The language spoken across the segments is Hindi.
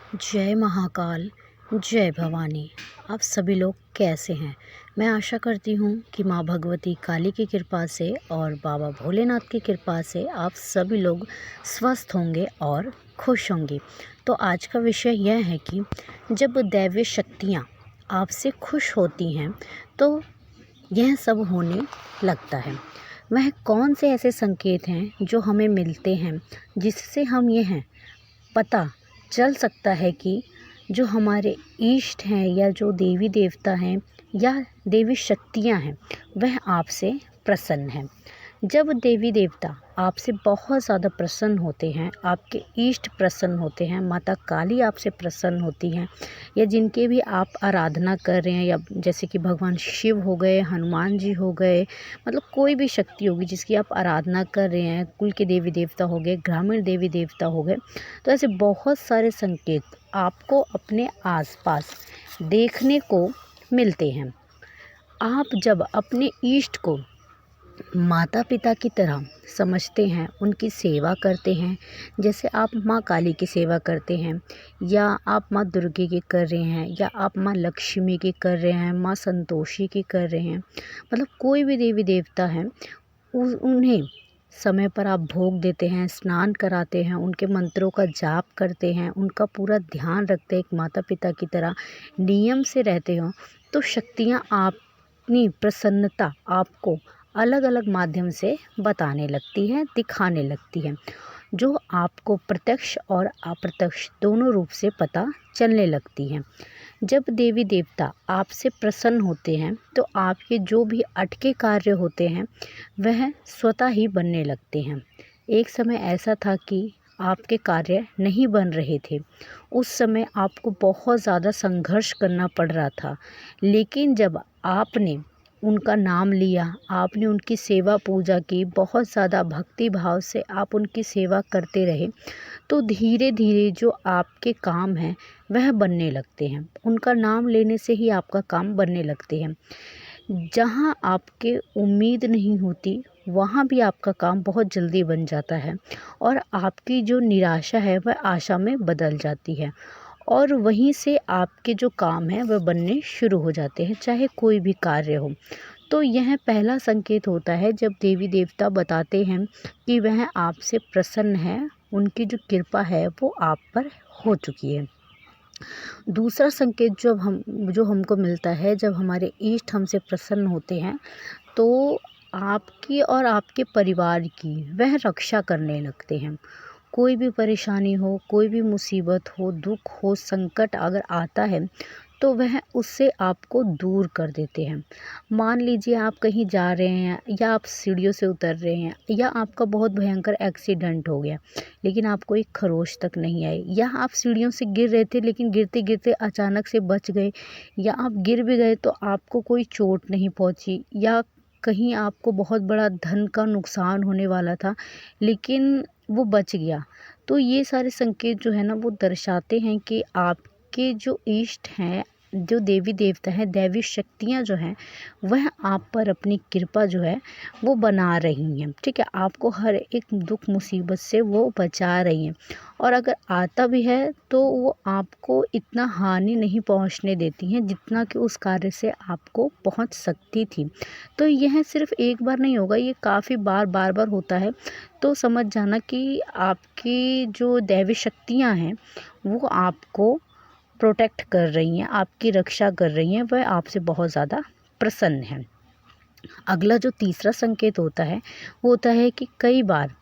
जय महाकाल, जय भवानी। आप सभी लोग कैसे हैं? मैं आशा करती हूँ कि माँ भगवती काली की कृपा से और बाबा भोलेनाथ की कृपा से आप सभी लोग स्वस्थ होंगे और खुश होंगे। तो आज का विषय यह है कि जब दैवीय शक्तियाँ आपसे खुश होती हैं तो यह सब होने लगता है। वह कौन से ऐसे संकेत हैं जो हमें मिलते हैं जिससे हम यह पता चल सकता है कि जो हमारे इष्ट हैं या जो देवी देवता हैं या देवी शक्तियां हैं वह आपसे प्रसन्न हैं। जब देवी देवता आपसे बहुत ज़्यादा प्रसन्न होते हैं, आपके इष्ट प्रसन्न होते हैं, माता काली आपसे प्रसन्न होती हैं या जिनके भी आप आराधना कर रहे हैं, या जैसे कि भगवान शिव हो गए, हनुमान जी हो गए, मतलब कोई भी शक्ति होगी जिसकी आप आराधना कर रहे हैं, कुल के देवी देवता हो गए, ग्रामीण देवी देवता हो गए, तो ऐसे बहुत सारे संकेत आपको अपने आसपास देखने को मिलते हैं। आप जब अपने इष्ट को माता पिता की तरह समझते हैं, उनकी सेवा करते हैं, जैसे आप माँ काली की सेवा करते हैं या आप माँ दुर्गे की कर रहे हैं या आप माँ लक्ष्मी की कर रहे हैं, माँ संतोषी की कर रहे हैं, मतलब कोई भी देवी देवता हैं, उन्हें समय पर आप भोग देते हैं, स्नान कराते हैं, उनके मंत्रों का जाप करते हैं, उनका पूरा ध्यान रखते हैं, एक माता पिता की तरह नियम से रहते हो, तो शक्तियाँ अपनी प्रसन्नता आपको अलग अलग माध्यम से बताने लगती है, दिखाने लगती है, जो आपको प्रत्यक्ष और अप्रत्यक्ष दोनों रूप से पता चलने लगती हैं। जब देवी देवता आपसे प्रसन्न होते हैं तो आपके जो भी अटके कार्य होते हैं वह स्वतः ही बनने लगते हैं। एक समय ऐसा था कि आपके कार्य नहीं बन रहे थे, उस समय आपको बहुत ज़्यादा संघर्ष करना पड़ रहा था, लेकिन जब आपने उनका नाम लिया, आपने उनकी सेवा पूजा की, बहुत ज़्यादा भक्ति भाव से आप उनकी सेवा करते रहे, तो धीरे धीरे जो आपके काम हैं वह बनने लगते हैं। उनका नाम लेने से ही आपका काम बनने लगते हैं। जहाँ आपके उम्मीद नहीं होती वहाँ भी आपका काम बहुत जल्दी बन जाता है और आपकी जो निराशा है वह आशा में बदल जाती है और वहीं से आपके जो काम हैं वह बनने शुरू हो जाते हैं, चाहे कोई भी कार्य हो। तो यह पहला संकेत होता है जब देवी देवता बताते हैं कि वह आपसे प्रसन्न है, उनकी जो कृपा है वो आप पर हो चुकी है। दूसरा संकेत जो हमको मिलता है जब हमारे इष्ट हमसे प्रसन्न होते हैं तो आपकी और आपके परिवार की वह रक्षा करने लगते हैं। कोई भी परेशानी हो, कोई भी मुसीबत हो, दुख हो, संकट अगर आता है तो वह उससे आपको दूर कर देते हैं। मान लीजिए आप कहीं जा रहे हैं या आप सीढ़ियों से उतर रहे हैं या आपका बहुत भयंकर एक्सीडेंट हो गया लेकिन आपको एक खरोच तक नहीं आई, या आप सीढ़ियों से गिर रहे थे लेकिन गिरते गिरते अचानक से बच गए, या आप गिर भी गए तो आपको कोई चोट नहीं पहुंची, या कहीं आपको बहुत बड़ा धन का नुकसान होने वाला था लेकिन वो बच गया। तो ये सारे संकेत जो है ना वो दर्शाते हैं कि आपके जो इष्ट हैं, जो देवी देवता हैं, दैवी शक्तियाँ जो हैं वह आप पर अपनी कृपा जो है वो बना रही हैं। ठीक है, आपको हर एक दुख मुसीबत से वो बचा रही हैं और अगर आता भी है तो वो आपको इतना हानि नहीं पहुंचने देती हैं जितना कि उस कार्य से आपको पहुंच सकती थी। तो यह सिर्फ एक बार नहीं होगा, ये काफ़ी बार होता है। तो समझ जाना कि आपकी जो दैवी शक्तियाँ हैं वो आपको प्रोटेक्ट कर रही हैं, आपकी रक्षा कर रही हैं, वह आपसे बहुत ज़्यादा प्रसन्न हैं। अगला जो तीसरा संकेत होता है वो होता है कि कई बार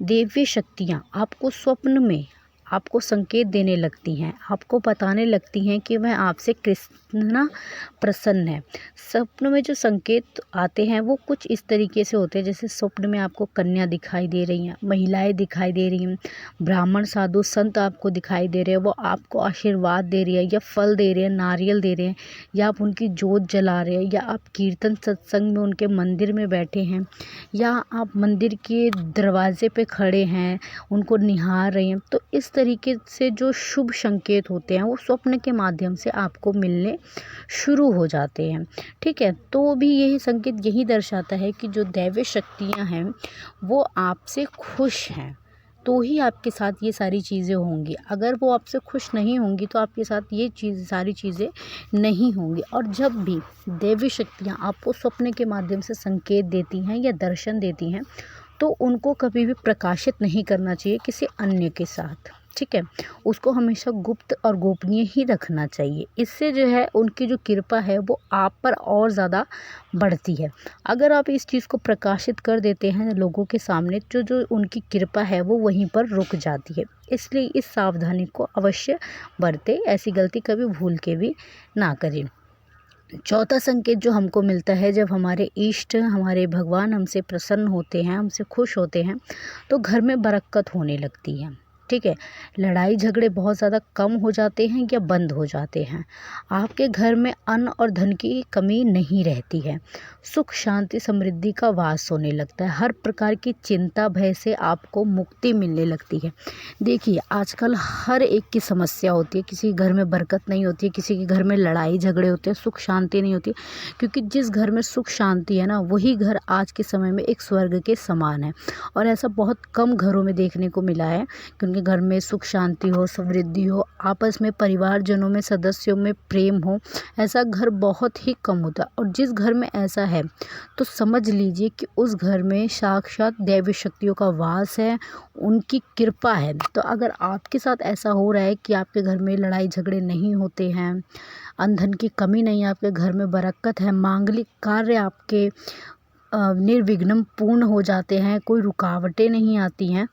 देवी शक्तियाँ आपको स्वप्न में आपको संकेत देने लगती हैं, आपको बताने लगती हैं कि वह आपसे कितना प्रसन्न है। स्वप्न में जो संकेत आते हैं वो कुछ इस तरीके से होते हैं, जैसे स्वप्न में आपको कन्या दिखाई दे रही हैं, महिलाएं दिखाई दे रही हैं, ब्राह्मण साधु संत आपको दिखाई दे रहे हैं, वो आपको आशीर्वाद दे रही है या फल दे रहे हैं, नारियल दे रहे हैं, या आप उनकी जोत जला रहे हैं, या आप कीर्तन सत्संग में उनके मंदिर में बैठे हैं, या आप मंदिर के दरवाजे पे खड़े हैं, उनको निहार रहे हैं। तो इस तरीके से जो शुभ संकेत होते हैं वो स्वप्न के माध्यम से आपको मिलने शुरू हो जाते हैं। ठीक है, तो भी यही संकेत यही दर्शाता है कि जो दैवीय शक्तियाँ हैं वो आपसे खुश हैं, तो ही आपके साथ ये सारी चीज़ें होंगी। अगर वो आपसे खुश नहीं होंगी तो आपके साथ ये सारी चीज़ें नहीं होंगी। और जब भी दैवी शक्तियाँ आपको सपने के माध्यम से संकेत देती हैं या दर्शन देती हैं, तो उनको कभी भी प्रकाशित नहीं करना चाहिए किसी अन्य के साथ, ठीक है। उसको हमेशा गुप्त और गोपनीय ही रखना चाहिए। इससे जो है उनकी जो कृपा है वो आप पर और ज़्यादा बढ़ती है। अगर आप इस चीज़ को प्रकाशित कर देते हैं लोगों के सामने, तो जो उनकी कृपा है वो वहीं पर रुक जाती है। इसलिए इस सावधानी को अवश्य बरतें, ऐसी गलती कभी भूल के भी ना करें। चौथा संकेत जो हमको मिलता है, जब हमारे इष्ट, हमारे भगवान हमसे प्रसन्न होते हैं, हमसे खुश होते हैं, तो घर में बरक़्क़त होने लगती है, ठीक है। लड़ाई झगड़े बहुत ज़्यादा कम हो जाते हैं या बंद हो जाते हैं। आपके घर में अन्न और धन की कमी नहीं रहती है। सुख शांति समृद्धि का वास होने लगता है। हर प्रकार की चिंता भय से आपको मुक्ति मिलने लगती है। देखिए आजकल हर एक की समस्या होती है, किसी के घर में बरकत नहीं होती है, किसी के घर में लड़ाई झगड़े होते हैं, सुख शांति नहीं होती, क्योंकि जिस घर में सुख शांति है ना, वही घर आज के समय में एक स्वर्ग के समान है। और ऐसा बहुत कम घरों में देखने को मिला है कि उनके घर में सुख शांति हो, समृद्धि हो, आपस में परिवारजनों में सदस्यों में प्रेम हो। ऐसा घर बहुत ही कम होता है। और जिस घर में ऐसा है तो समझ लीजिए कि उस घर में साक्षात दैवी शक्तियों का वास है, उनकी कृपा है। तो अगर आपके साथ ऐसा हो रहा है कि आपके घर में लड़ाई झगड़े नहीं होते हैं, अन्न धन की कमी नहीं है, आपके घर में बरक़्क़त है, मांगलिक कार्य आपके निर्विघ्न पूर्ण हो जाते हैं, कोई रुकावटें नहीं आती हैं,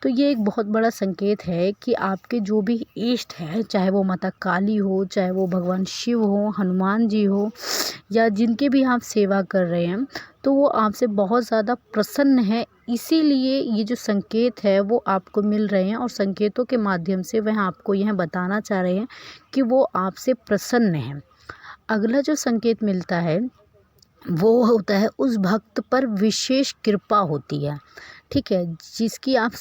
तो ये एक बहुत बड़ा संकेत है कि आपके जो भी इष्ट हैं, चाहे वो माता काली हो, चाहे वो भगवान शिव हो, हनुमान जी हो, या जिनके भी आप सेवा कर रहे हैं, तो वो आपसे बहुत ज़्यादा प्रसन्न है। इसीलिए ये जो संकेत है वो आपको मिल रहे हैं, और संकेतों के माध्यम से वह आपको यह बताना चाह रहे हैं कि वो आपसे प्रसन्न हैं। अगला जो संकेत मिलता है वो होता है, उस भक्त पर विशेष कृपा होती है, ठीक है। जिसकी आप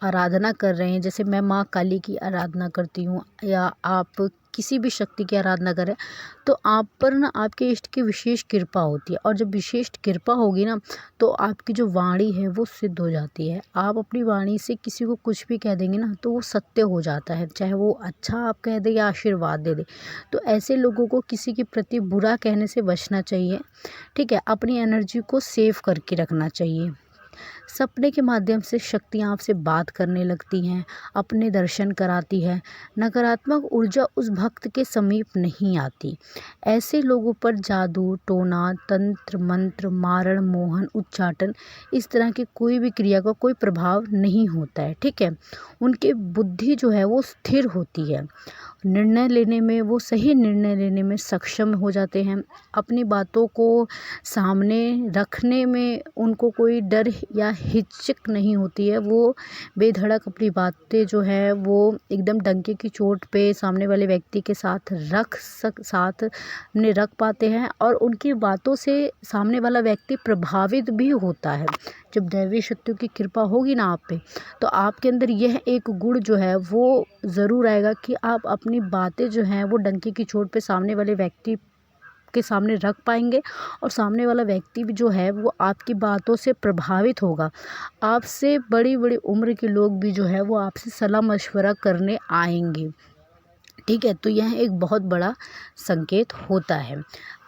आराधना कर रहे हैं, जैसे मैं माँ काली की आराधना करती हूँ, या आप किसी भी शक्ति की आराधना करें, तो आप पर ना आपके इष्ट की विशेष कृपा होती है। और जब विशेष कृपा होगी ना, तो आपकी जो वाणी है वो सिद्ध हो जाती है। आप अपनी वाणी से किसी को कुछ भी कह देंगे ना, तो वो सत्य हो जाता है, चाहे वो अच्छा आप कह दे या आशीर्वाद दे दे। तो ऐसे लोगों को किसी के प्रति बुरा कहने से बचना चाहिए, ठीक है। अपनी एनर्जी को सेव करके रखना चाहिए। सपने के माध्यम से शक्तियाँ आपसे बात करने लगती हैं, अपने दर्शन कराती है। नकारात्मक ऊर्जा उस भक्त के समीप नहीं आती। ऐसे लोगों पर जादू, टोना, तंत्र मंत्र, मारण, मोहन, उच्चाटन, इस तरह की कोई भी क्रिया का कोई प्रभाव नहीं होता है, ठीक है। उनकी बुद्धि जो है वो स्थिर होती है। निर्णय लेने में, वो सही निर्णय लेने में सक्षम हो जाते हैं। अपनी बातों को सामने रखने में उनको कोई डर या हिचक नहीं होती है। वो बेधड़क अपनी बातें जो है वो एकदम डंके की चोट पे सामने वाले व्यक्ति के साथ साथ में रख पाते हैं, और उनकी बातों से सामने वाला व्यक्ति प्रभावित भी होता है। जब दैवी शक्तियों की कृपा होगी ना आप पे, तो आपके अंदर यह एक गुण जो है वो ज़रूर आएगा कि आप अपनी बातें जो हैं वो डंके की चोट पे सामने वाले व्यक्ति के सामने रख पाएंगे, और सामने वाला व्यक्ति भी जो है वो आपकी बातों से प्रभावित होगा। आपसे बड़ी बड़ी उम्र के लोग भी जो है वो आपसे सलाह मशवरा करने आएंगे, ठीक है। तो यह एक बहुत बड़ा संकेत होता है।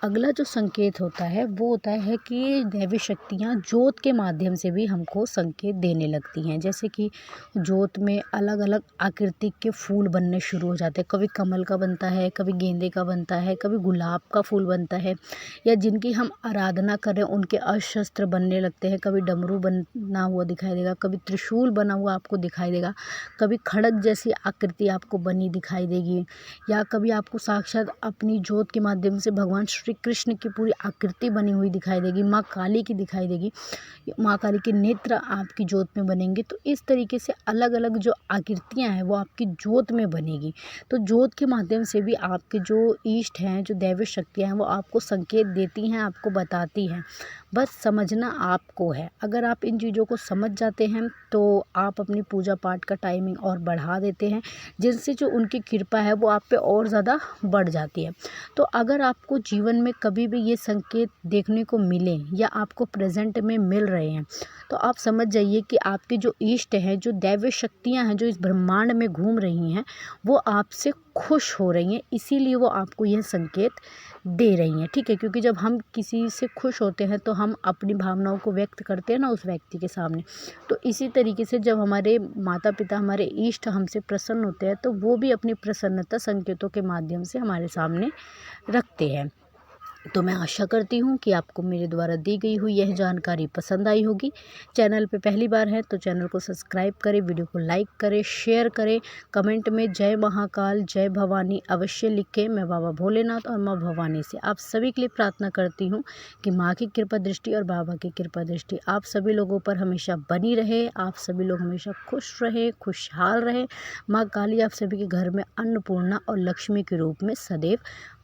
अगला जो संकेत होता है वो होता है कि दैवी शक्तियाँ जोत के माध्यम से भी हमको संकेत देने लगती हैं। जैसे कि जोत में अलग अलग आकृति के फूल बनने शुरू हो जाते हैं। कभी कमल का बनता है, कभी गेंदे का बनता है, कभी गुलाब का फूल बनता है, या जिनकी हम आराधना करें उनके अस्त्र बनने लगते हैं। कभी डमरू बना हुआ दिखाई देगा, कभी त्रिशूल बना हुआ आपको दिखाई देगा, कभी खड़ग जैसी आकृति आपको बनी दिखाई देगी, या कभी आपको साक्षात अपनी जोत के माध्यम से भगवान श्री कृष्ण की पूरी आकृति बनी हुई दिखाई देगी, माँ काली की दिखाई देगी, माँ काली के नेत्र आपकी जोत में बनेंगे। तो इस तरीके से अलग अलग जो आकृतियाँ हैं वो आपकी जोत में बनेगी। तो जोत के माध्यम से भी आपके जो इष्ट हैं, जो दैवी शक्तियाँ हैं, वो आपको संकेत देती हैं, आपको बताती हैं। बस समझना आपको है। अगर आप इन चीज़ों को समझ जाते हैं तो आप अपनी पूजा पाठ का टाइमिंग और बढ़ा देते हैं, जिनसे जो उनकी कृपा है वो आप पे और ज़्यादा बढ़ जाती है। तो अगर आपको जीवन में कभी भी ये संकेत देखने को मिले या आपको प्रेजेंट में मिल रहे हैं, तो आप समझ जाइए कि आपके जो इष्ट हैं, जो दैवीय शक्तियाँ हैं जो इस ब्रह्मांड में घूम रही हैं, वो आपसे खुश हो रही हैं, इसीलिए वो आपको यह संकेत दे रही हैं। ठीक है, क्योंकि जब हम किसी से खुश होते हैं तो हम अपनी भावनाओं को व्यक्त करते हैं ना उस व्यक्ति के सामने। तो इसी तरीके से जब हमारे माता पिता, हमारे इष्ट हमसे प्रसन्न होते हैं, तो वो भी अपनी प्रसन्नता संकेतों के माध्यम से हमारे सामने रखते हैं। तो मैं आशा करती हूँ कि आपको मेरे द्वारा दी गई हुई यह जानकारी पसंद आई होगी। चैनल पे पहली बार है तो चैनल को सब्सक्राइब करें, वीडियो को लाइक करें, शेयर करें, कमेंट में जय महाकाल, जय भवानी अवश्य लिखें। मैं बाबा भोलेनाथ और माँ भवानी से आप सभी के लिए प्रार्थना करती हूँ कि माँ की कृपा दृष्टि और बाबा की कृपा दृष्टि आप सभी लोगों पर हमेशा बनी रहे। आप सभी लोग हमेशा खुश रहे, खुशहाल रहे। माँ काली आप सभी के घर में अन्नपूर्णा और लक्ष्मी के रूप में सदैव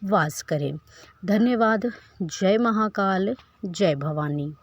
वास करें। धन्यवाद। जय महाकाल, जय भवानी।